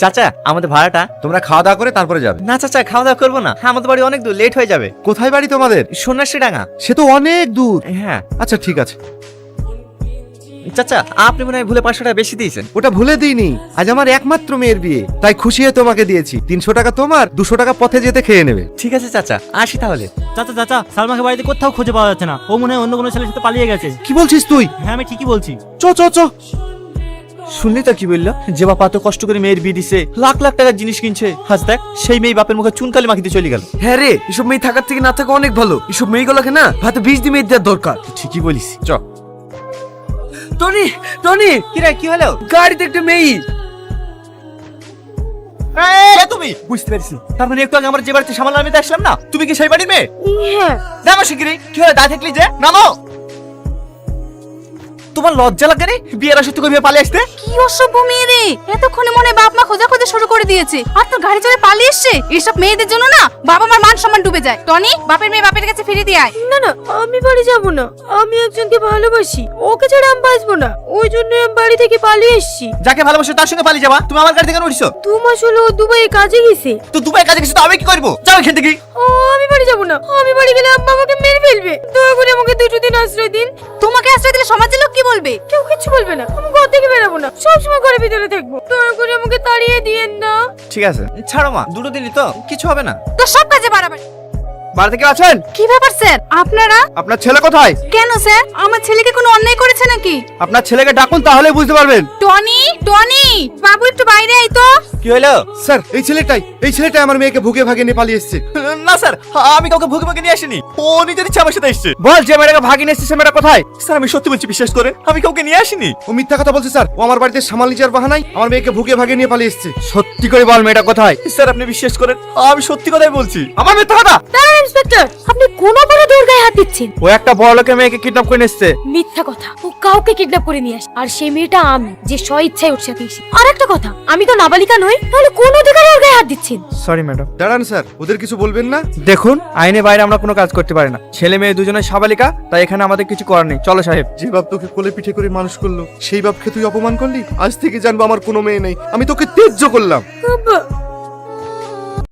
চাচা আমাদের ভাড়াটা। তোমরা খাওয়া দাওয়া করে তারপরে যাবে? না চাচা, খাওয়া দাওয়া করবো না, আমাদের বাড়ি অনেক দূর, লেট হয়ে যাবে। কোথায় বাড়ি তোমাদের? সন্ন্যাসী ডাঙ্গা। সে তো অনেক দূর। হ্যাঁ আচ্ছা ঠিক আছে। চাচা, আপনি মনে হয় ভুলে 500 টাকা বেশি দিয়েছেন। ওটা ভুলে দিইনি, আজ আমার একমাত্র মেয়ের বিয়ে, তাই খুশি হয়ে তোমাকে দিয়েছি। 300 টাকা তোমার, 200 টাকা পথে যেতে খেয়ে নেবে। ঠিক আছে চাচা, আসি তাহলে। চাচা চাচা, সালমাকে বাড়িতে কোথাও খুঁজে পাওয়া যাচ্ছে না। ও মনে হয় অন্য কোনো ছেলের সাথে পালিয়ে গেছে। কি বলছিস তুই? হ্যাঁ আমি ঠিকই বলছি। চ চ চ। শুনলি তো কি বললো, যে বাপ এত কষ্ট করে মেয়ের বিয়ে দিছে, লাখ লাখ টাকার জিনিস কিনছে, আজ দেখ সেই মেয়ে বাপের মুখে চুনকালি মাখিতে চলে গেল। হ্যাঁ রে, এসব মেয়ে থাকার থেকে না থাকা অনেক ভালো। এসব মেয়েগুলোকে না হাতে 20 দিয়ে মেয়ে দেওয়ার দরকার। ঠিকই বলিস, চ। টনি টনি, কিরে কি হলো? গাড়িতে একটা মেয়ে। কে তুমি? বুঝতে পেরেছি, তার মানে একটু আগে আমরা যে বাড়িতে সামাল নামিতে আসলাম না, তুমি কি সেই বাড়ির মেয়ে? হ্যাঁ। নামো শিগগিরই। কি হলো, দাঁড়িয়ে থাকলি যে? নামো। তোমার লজ্জা লাগে রে বিয়ের আসতে কইবে পালিয়ে আসতে? কি অসভ্য মেয়ে রে, এতক্ষণে মনে হয় বাপ মা খোঁজাখুঁজি শুরু করে দিয়েছে, আর তোর গাড়ি চড়ে পালিয়ে এসছে। এসব মেয়েদের জন্য না বাবা মার মান সম্মান ডুবে যায়। টনি, বাপের মেয়ে বাপের কাছে ফিরে দিয়ে আয়। না না, আমি বাড়ি যাব না। আমি একজনকে ভালোবাসি, ওকে ছাড়া আমি বাঁচবো না। ওই জন্য আমি বাড়ি থেকে পালিয়ে এসেছি। যাকে ভালোবাসো তার সঙ্গে পালিয়ে যাবা? তুমি আমার গাড়ি থেকে কেন উঠছো? 2 মাস হলো ও দুবাইয়ে কাজে গেছে। তো দুবাই কাজে গেছে, তো আমি কি করবো? যাও এখান থেকে। ও, আমি বাড়ি যাব না। আমি বাড়ি গেলে আব্বা আমাকে মেরে ফেলবে। দয়া করে আমাকে 2 দিন আশ্রয় দিন। তোমাকে আশ্রয় দিলে সমাজের লোক কি বলবে? কেউ কিছু বলবে না, আমি ঘর থেকে বেরাবো না, সবসময় ঘরের ভিতরে থাকবো। দয়া করে আমাকে তাড়িয়ে দিয়েন না। ঠিক আছে ছাড়ো মা, 2 দিনই তো, কিছু হবে না। তো সব কাজে বাড়াবাড়ি। বাড়িতে কেউ আছেন? কি ব্যাপার স্যার আপনারা? আপনার ছেলে কোথায়? কেন স্যার, আমার ছেলেকে কোনো অন্যায় করেছে নাকি? আপনার ছেলেকে ডাকুন, তাহলে বুঝতে পারবেন। টনি টনি, বাবু একটু বাইরে আয় তো। কি হলো? স্যার এই ছেলেটাই আমার মেয়েকে ভুগে ভাগে নিয়ে পালিয়ে এসেছে। না স্যার, আমি কাউকে ভুগে ভুগে নিয়ে আসিনি, ও নিজের ইচ্ছা আমার সাথে এসেছে। বল, যে মেয়েটাকে ভাগিয়ে নিয়ে এসেছে সে মেয়েটা কোথায়? স্যার আমি সত্যি বলছি, বিশ্বাস করে আমি কাউকে নিয়ে আসিনি। ও মিথ্যা কথা বলছে স্যার। ও আমার বাড়িতে সামাল নিচার বাহানায় আমার মেয়েকে ভুগে ভাগে নিয়ে পালিয়ে এসেছে। সত্যি করে বল, মেয়েটা কোথায়? স্যার আপনি বিশ্বাস করেন, আমি সত্যি কথাই বলছি। আমার মিথ্যা কথা? দাঁড়ান ইন্সপেক্টর, আপনি কোন অপরাধে ওর গায়ে হাত দিচ্ছেন? ও একটা বড় লোকের মেয়েকে কিডন্যাপ করে নিয়ে এসেছে। মিথ্যা কথা, ও কাউকে কিডন্যাপ করে নিয়ে আসে। আর সেই মেয়েটা আমি, যে স্ব ইচ্ছায় ওর সাথে এসেছি। আর একটা কথা, আমি তো নাবালিকা নই, তাহলে কোন অধিকারে ওর গায়ে হাত দিচ্ছেন? Sorry madam. দাঁড়ান স্যার, ওদের কিছু বলবেন না? দেখুন, আইনের বাইরে আমরা কোনো কাজ করতে পারি না। ছেলে মেয়ে দুজনে সাবালিকা, তাই এখানে আমাদের কিছু করার নেই। চলো সাহেব। যে বাপ তোকে কোলে পিঠে করে মানুষ করলো, সেই বাপকে তুই অপমান করলি। আজ থেকে জানবো আমার কোনো মেয়ে নেই, আমি তোকে ত্যায্য করলাম। আব্বা,